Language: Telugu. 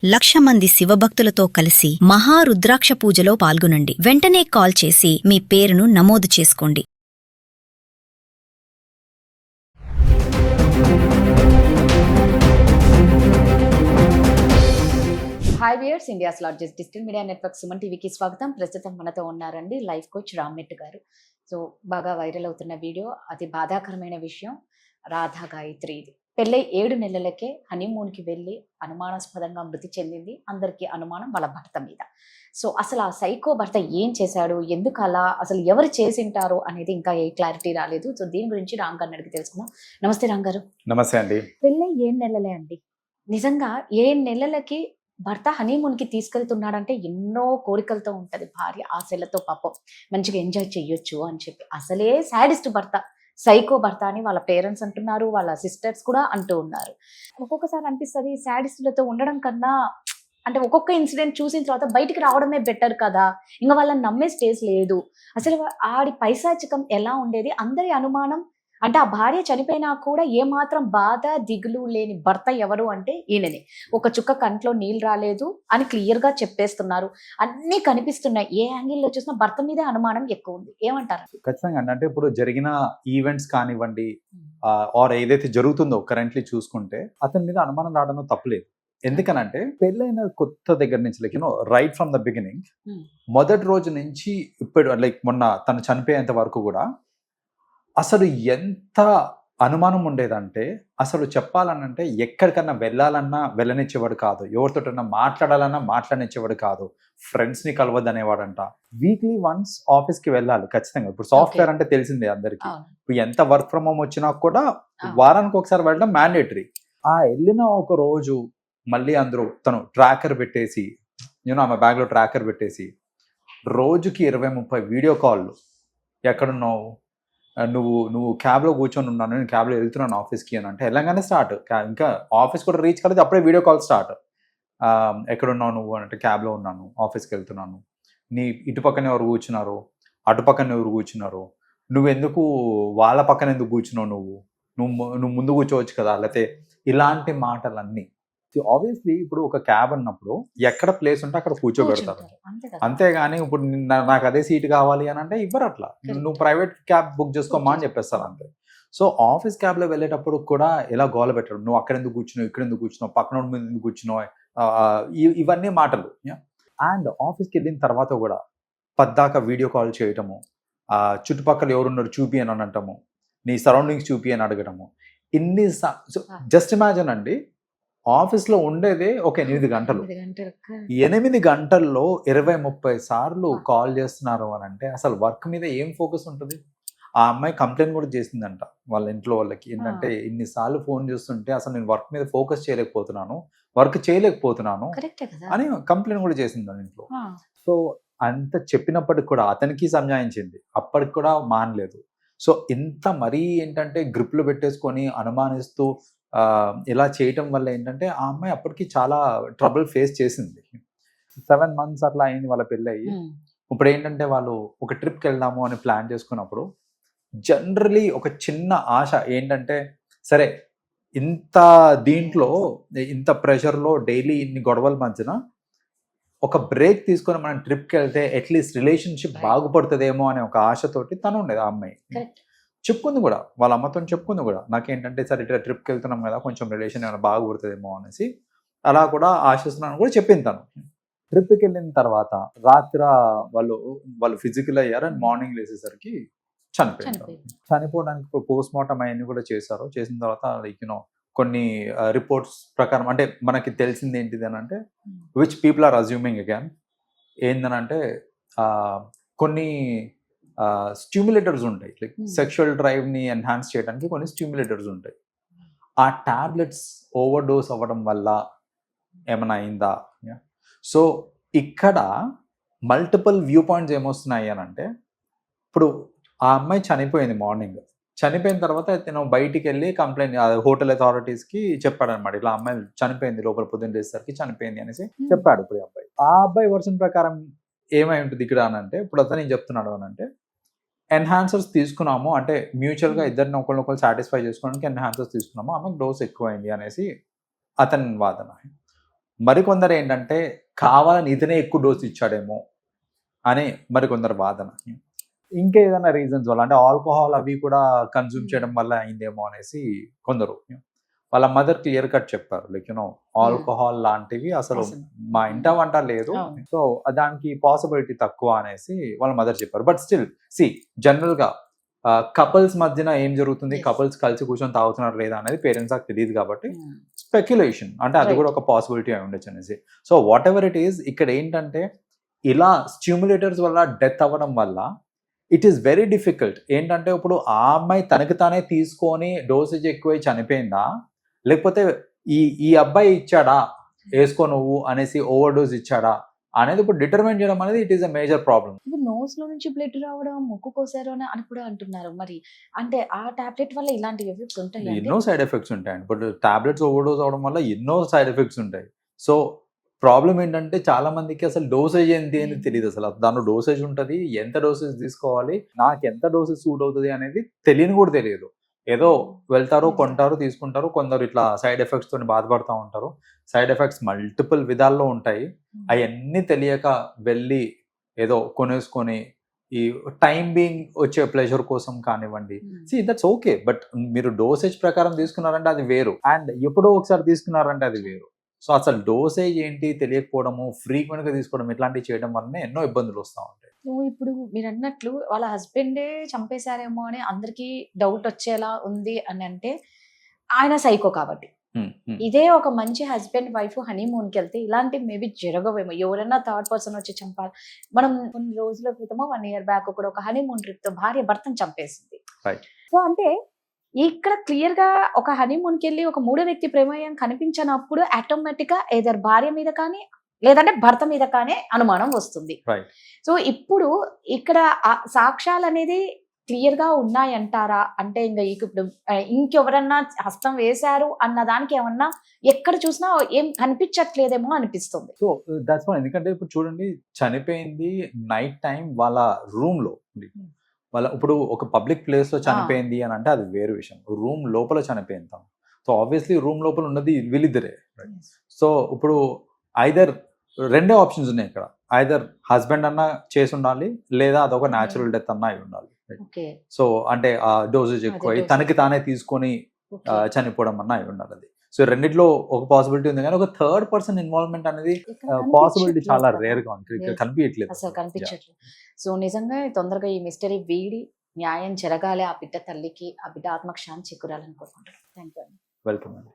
1,00,000 మంది శివభక్తులతో కలిసి మహారుద్రాక్ష పూజలో పాల్గొనండి. వెంటనే కాల్ చేసి మీ పేరును నమోదు చేసుకోండి. Hi viewers, India's largest digital media network Suman టీవీకి స్వాగతం. ప్రస్తుతం మనతో ఉన్నారండి లైఫ్ కోచ్ రామ్మెట్ గారు. సో బాగా వైరల్ అవుతున్న వీడియో, అతి బాధాకరమైన విషయం. రాధా గాయత్రి ఇది పెళ్ళై 7 నెలలకే హనీమూన్కి వెళ్ళి అనుమానాస్పదంగా మృతి చెందింది. అందరికీ అనుమానం వాళ్ళ భర్త మీద. సో అసలు ఆ సైకో భర్త ఏం చేశాడు, ఎందుకు అలా, అసలు ఎవరు చేసింటారు అనేది ఇంకా ఏ క్లారిటీ రాలేదు. సో దీని గురించి రామ్ గారిని అడిగి తెలుసుకుందాం. నమస్తే రామ్ గారు. నమస్తే అండి. పెళ్ళై 7 నెలలే అండి. నిజంగా 7 నెలలకి భర్త హనీమూన్కి తీసుకెళ్తున్నాడంటే ఎన్నో కోరికలతో ఉంటది భార్య, ఆశలతో పాపం మంచిగా ఎంజాయ్ చెయ్యొచ్చు అని చెప్పి. అసలే శాడిస్ట్ భర్త, సైకో భర్త అని వాళ్ళ పేరెంట్స్ అంటున్నారు, వాళ్ళ సిస్టర్స్ కూడా అంటూ ఉన్నారు. ఒక్కొక్కసారి అనిపిస్తుంది శాడిస్టులతో ఉండడం కన్నా, అంటే ఒక్కొక్క ఇన్సిడెంట్ చూసిన తర్వాత బయటికి రావడమే బెటర్ కదా, ఇంకా వాళ్ళని నమ్మే స్టేజ్ లేదు. అసలు ఆడి పైశాచికం ఎలా ఉండేది, అందరి అనుమానం. అంటే ఆ భార్య చనిపోయినా కూడా ఏమాత్రం బాధ దిగులు లేని భర్త ఎవరు అంటే ఈయననే. ఒక చుక్క కంట్లో నీళ్ళు రాలేదు అని క్లియర్ గా చెప్పేస్తున్నారు, అన్నీ కనిపిస్తున్నాయి. ఏ యాంగిల్లో చూసినా భర్త మీదే అనుమానం ఎక్కువ ఉంది. ఏమంటారు? ఖచ్చితంగా అంటే ఇప్పుడు జరిగిన ఈవెంట్స్ కానివ్వండి, ఆర్ ఏదైతే జరుగుతుందో కరెంట్లీ చూసుకుంటే అతని మీద అనుమానం రావడం తప్పులేదు. ఎందుకనంటే పెళ్ళైన కొత్త దగ్గర నుంచి like right from the beginning, మొదటి రోజు నుంచి ఇప్పుడు లైక్ మొన్న తను చనిపోయేంత వరకు కూడా అసలు ఎంత అనుమానం ఉండేదంటే, అసలు చెప్పాలనంటే ఎక్కడికన్నా వెళ్ళాలన్నా వెళ్ళనిచ్చేవాడు కాదు, ఎవరితోటన్నా మాట్లాడాలన్నా మాట్లాడనిచ్చేవాడు కాదు, ఫ్రెండ్స్ని కలవద్దనేవాడంట. వీక్లీ వన్స్ ఆఫీస్కి వెళ్ళాలి ఖచ్చితంగా. ఇప్పుడు సాఫ్ట్వేర్ అంటే తెలిసిందే అందరికీ. ఇప్పుడు ఎంత వర్క్ ఫ్రమ్ హోమ్ వచ్చినా కూడా వారానికి ఒకసారి వెళ్ళడం మ్యాండేటరీ. ఆ వెళ్ళిన ఒక రోజు మళ్ళీ అందరూ తను ట్రాకర్ పెట్టేసి, ఆమె బ్యాగ్లో ట్రాకర్ పెట్టేసి రోజుకి 20-30 వీడియో కాళ్ళు. ఎక్కడున్నావు, నువ్వు క్యాబ్లో కూర్చొని ఉన్నాను, నేను క్యాబ్లో వెళ్తున్నాను ఆఫీస్కి అని అంటే వెళ్ళగానే స్టార్ట్. ఇంకా ఆఫీస్ కూడా రీచ్ కాలేదు, అప్పుడే వీడియో కాల్ స్టార్ట్. ఎక్కడున్నావు నువ్వు అంటే క్యాబ్లో ఉన్నాను, ఆఫీస్కి వెళ్తున్నాను. నీ ఇటు పక్కన ఎవరు కూర్చున్నారు, అటు పక్కన ఎవరు కూర్చున్నారు, నువ్వెందుకు వాళ్ళ పక్కన ఎందుకు కూర్చున్నావు, నువ్వు ముందు కూర్చోవచ్చు కదా, లేకపోతే ఇలాంటి మాటలన్నీ. ఆబ్వియస్లీ ఇప్పుడు ఒక క్యాబ్ అన్నప్పుడు ఎక్కడ ప్లేస్ ఉంటే అక్కడ కూర్చోబెడతారు, అంతేగాని ఇప్పుడు నాకు అదే సీట్ కావాలి అని అంటే ఇవ్వరు. అట్లా నువ్వు ప్రైవేట్ క్యాబ్ బుక్ చేసుకోమా అని చెప్పేస్తారు అంతే. సో ఆఫీస్ క్యాబ్లో వెళ్ళేటప్పుడు కూడా ఎలా గోల పెట్టడం, నువ్వు అక్కడ ఎందుకు కూర్చున్నావు, ఇక్కడ ఎందుకు కూర్చున్నావు, పక్కన మీద ఎందుకు కూర్చున్నావు, ఇవన్నీ మాటలు. అండ్ ఆఫీస్కి వెళ్ళిన తర్వాత కూడా పద్దాక వీడియో కాల్ చేయటము, చుట్టుపక్కల ఎవరున్నారు చూపి అని అనటము, నీ సరౌండింగ్స్ చూపి అని అడగటము. ఇన్ని జస్ట్ ఇమాజిన్ అండి, ఆఫీస్లో ఉండేదే ఒక 8 గంటలు. 8 గంటల్లో 20-30 సార్లు కాల్ చేస్తున్నారు అని అంటే అసలు వర్క్ మీద ఏం ఫోకస్ ఉంటుంది? ఆ అమ్మాయి కంప్లైంట్ కూడా చేసిందంట వాళ్ళ ఇంట్లో వాళ్ళకి. ఏంటంటే ఇన్నిసార్లు ఫోన్ చేస్తుంటే అసలు నేను వర్క్ మీద ఫోకస్ చేయలేకపోతున్నాను, వర్క్ చేయలేకపోతున్నాను అని కంప్లైంట్ కూడా చేసింది ఇంట్లో. సో అంత చెప్పినప్పటికి కూడా అతనికి సంజాయించింది, అప్పటికి కూడా మానలేదు. సో ఇంత మరీ ఏంటంటే గ్రిప్లు పెట్టేసుకొని అనుమానిస్తూ ఇలా చేయటం వల్ల ఏంటంటే ఆ అమ్మాయి అప్పటికి చాలా ట్రబుల్ ఫేస్ చేసింది. 7 months అట్లా అయింది వాళ్ళ పెళ్ళి అయ్యి. ఇప్పుడు ఏంటంటే వాళ్ళు ఒక ట్రిప్కి వెళ్దాము అని ప్లాన్ చేసుకున్నప్పుడు జనరలీ ఒక చిన్న ఆశ ఏంటంటే, సరే ఇంత దీంట్లో ఇంత ప్రెషర్లో డైలీ ఇన్ని గొడవల మధ్యన ఒక బ్రేక్ తీసుకొని మనం ట్రిప్కి వెళ్తే అట్లీస్ట్ రిలేషన్షిప్ బాగుపడుతుందేమో అనే ఒక ఆశతోటి తను ఉండేది. ఆ అమ్మాయి చెప్పుకుంది కూడా, వాళ్ళ అమ్మతో చెప్పుకుంది కూడా, నాకేంటంటే సరే ఇట్లా ట్రిప్కి వెళ్తున్నాం కదా, కొంచెం రిలేషన్ ఏమైనా బాగుపడుతుందేమో అనేసి అలా కూడా ఆశిస్తున్నాను కూడా చెప్పింది తను. ట్రిప్కి వెళ్ళిన తర్వాత రాత్రి వాళ్ళు ఫిజికల్ అయ్యారు అండ్ మార్నింగ్ లేసేసరికి చనిపోయారు. చనిపోవడానికి పోస్ట్ మార్టం అవన్నీ కూడా చేశారు. చేసిన తర్వాత లైక్ కొన్ని రిపోర్ట్స్ ప్రకారం అంటే మనకి తెలిసింది ఏంటిది అని అంటే, which people are assuming again ఏందనంటే కొన్ని స్టిమ్యులేటర్స్ ఉంటాయి, లైక్ సెక్షువల్ డ్రైవ్ని ఎన్హాన్స్ చేయడానికి కొన్ని స్టిమ్యులేటర్స్ ఉంటాయి. ఆ టాబ్లెట్స్ ఓవర్ డోస్ అవ్వడం వల్ల ఏమైనా అయిందా? సో ఇక్కడ మల్టిపుల్ వ్యూ పాయింట్స్ ఏమొస్తున్నాయి అని అంటే, ఇప్పుడు ఆ అమ్మాయి చనిపోయింది మార్నింగ్. చనిపోయిన తర్వాత నేను బయటికి వెళ్ళి కంప్లైంట్ హోటల్ అథారిటీస్కి చెప్పాడనమాట, ఇలా అమ్మాయి చనిపోయింది, లోపల పొద్దున్న లేసేసరికి చనిపోయింది అనేసి చెప్పాడు. ఇప్పుడు ఆ అబ్బాయి వర్షన్ ప్రకారం ఏమై ఉంటుంది ఇక్కడ అని అంటే, ఇప్పుడు అతను ఏం చెప్తున్నాడు అని అంటే, ఎన్హాన్సర్స్ తీసుకున్నాము అంటే మ్యూచువల్గా ఇద్దరిని ఒకరినొకరు సాటిస్ఫై చేసుకోవడానికి ఎన్హాన్సర్స్ తీసుకున్నాము, ఆమెకు డోస్ ఎక్కువైంది అనేసి అతని వాదన. మరికొందరు ఏంటంటే కావాలని ఇతనే ఎక్కువ డోసు ఇచ్చాడేమో అని మరికొందరు వాదన. ఇంకేదైనా రీజన్స్ వల్ల అంటే ఆల్కహాల్ అవి కూడా కన్జ్యూమ్ చేయడం వల్ల అయిందేమో అనేసి కొందరు. వాళ్ళ మదర్ క్లియర్ కట్ చెప్పారు, లైక్ ఆల్కహాల్ లాంటివి అసలు మా ఇంట వంట లేదు, అవును. సో దానికి పాసిబిలిటీ తక్కువ అనేసి వాళ్ళ మదర్ చెప్పారు. బట్ స్టిల్ జనరల్ గా కపుల్స్ మధ్యన ఏం జరుగుతుంది, Yes. కపుల్స్ కలిసి కూర్చొని తాగుతున్నారు లేదా అనేది పేరెంట్స్ నాకు తెలియదు కాబట్టి స్పెక్యులేషన్, అంటే అది కూడా ఒక పాసిబిలిటీ అయి ఉండొచ్చు అనేసి. So what ever it is, ఇక్కడ ఏంటంటే ఇలా స్టిమ్యులేటర్స్ వల్ల డెత్ అవ్వడం వల్ల ఇట్ ఈస్ వెరీ డిఫికల్ట్. ఏంటంటే ఇప్పుడు ఆ అమ్మాయి తనకి తానే తీసుకొని డోసేజ్ ఎక్కువై చనిపోయిందా, లేకపోతే ఈ అబ్బాయి ఇచ్చాడా వేసుకో నువ్వు అనేసి ఓవర్ డోస్ ఇచ్చాడా అనేది ఇప్పుడు డిటర్మైన్ చేయడం అనేది it is a major problem. ఇప్పుడు నోస్ లో నుంచి బ్లడ్ రావడం, ముక్కు కోసారు అని కూడా అంటున్నారు. మరి అంటే ఆ టాబ్లెట్ వల్ల ఇలాంటి ఎఫెక్ట్స్ ఉంటాయి. ఎన్నో సైడ్ ఎఫెక్ట్స్ ఉంటాయండి. బట్ టాబ్లెట్స్ ఓవర్ డోస్ అవడం వల్ల ఎన్నో సైడ్ ఎఫెక్ట్స్ ఉంటాయి. సో ప్రాబ్లం ఏంటంటే చాలా మందికి అసలు డోసేజ్ ఏంటి అని తెలియదు. అసలు దానిలో డోసేజ్ ఉంటుంది, ఎంత డోసేజ్ తీసుకోవాలి, నాకు ఎంత డోసేజ్ సూట్ అవుతుంది అనేది తెలియని కూడా తెలియదు. ఏదో వెళ్తారు, కొంటారు, తీసుకుంటారు. కొందరు ఇట్లా సైడ్ ఎఫెక్ట్స్ తోని బాధపడతా ఉంటారు. సైడ్ ఎఫెక్ట్స్ మల్టిపుల్ విధాల్లో ఉంటాయి. అవన్నీ తెలియక వెళ్ళి ఏదో కొనేసుకొని ఈ టైం బీయింగ్ వచ్చే ప్లెజర్ కోసం కానివ్వండి, దట్స్ ఓకే. బట్ మీరు డోసేజ్ ప్రకారం తీసుకున్నారంటే అది వేరు, అండ్ ఎప్పుడో ఒకసారి తీసుకున్నారంటే అది వేరు. సో అసలు డోసేజ్ ఏంటి తెలియకపోవడము, ఫ్రీక్వెంట్ గా తీసుకోవడం, ఇట్లాంటివి చేయడం వల్లనే ఎన్నో ఇబ్బందులు వస్తూ ఉంటాయి. సో ఇప్పుడు మీరు అన్నట్లు వాళ్ళ హస్బెండే చంపేశారేమో అని అందరికి డౌట్ వచ్చేలా ఉంది అని అంటే ఆయన సైకో కాబట్టి. ఇదే ఒక మంచి హస్బెండ్ వైఫ్ హనీమూన్కి వెళ్తే ఇలాంటివి మేబీ జరగవేమో. ఎవరైనా థర్డ్ పర్సన్ వచ్చి చంపాలి. మనం కొన్ని రోజుల క్రితమో 1 year బ్యాక్ కూడా ఒక హనీమూన్ ట్రిప్ తో భార్య భర్తను చంపేసింది. Right. సో అంటే ఇక్కడ క్లియర్ గా ఒక హనీమూన్కి వెళ్ళి ఒక మూడో వ్యక్తి ప్రమేయం కనిపించినప్పుడు ఆటోమేటిక్ గా ఏదర్ భార్య మీద కానీ లేదంటే భర్త మీద కానీ అనుమానం వస్తుంది. Right. సో ఇప్పుడు ఇక్కడ సాక్ష్యాలు అనేది క్లియర్ గా ఉన్నాయంటారా? అంటే ఇంకా ఇప్పుడు ఇంకెవరన్నా హస్తం వేశారు అన్న దానికి ఏమన్నా ఎక్కడ చూసినా ఏం కనిపించట్లేదేమో అనిపిస్తుంది. So that's one. ఎందుకంటే ఇప్పుడు చూడండి, చనిపోయింది నైట్ టైం వాళ్ళ రూమ్ లో, వాళ్ళ ఇప్పుడు ఒక పబ్లిక్ ప్లేస్ లో చనిపోయింది అని అంటే అది వేరు విషయం. రూమ్ లోపల చనిపోయింది. సో ఆబ్వియస్లీ రూమ్ లోపల ఉన్నది వీళ్ళిద్దరే. సో ఇప్పుడు ఐదర్ రెండే ఆప్షన్స్ ఉన్నాయి ఇక్కడ. ఐదర్ హస్బెండ్ అన్నా చేసి ఉండాలి, లేదా అదొక న్యాచురల్ డెత్ అన్నా అయి ఉండాలి. సో అంటే ఆ డోసేజ్ ఎక్కువ తనకి తానే తీసుకొని చనిపోవడం అన్నా అయి ఉండాలి అది. సో రెండిట్లో ఒక పాసిబిలిటీ ఉంది, కానీ ఒక థర్డ్ పర్సన్ ఇన్వాల్వ్మెంట్ అనేది పాసిబిలిటీ చాలా రేర్ గా ఉంది, కనిపించట్లేదు, అసలు కనిపించట్లేదు. సో నిజంగా తొందరగా ఈ మిస్టరీ వీడి న్యాయం జరగాలి, ఆ బిడ్డ తల్లికి, ఆ బిడ్డ ఆత్మకు శాంతి చేకూరాలని కోరుకుంటున్నాను. Thank you. వెల్కమ్ అండి.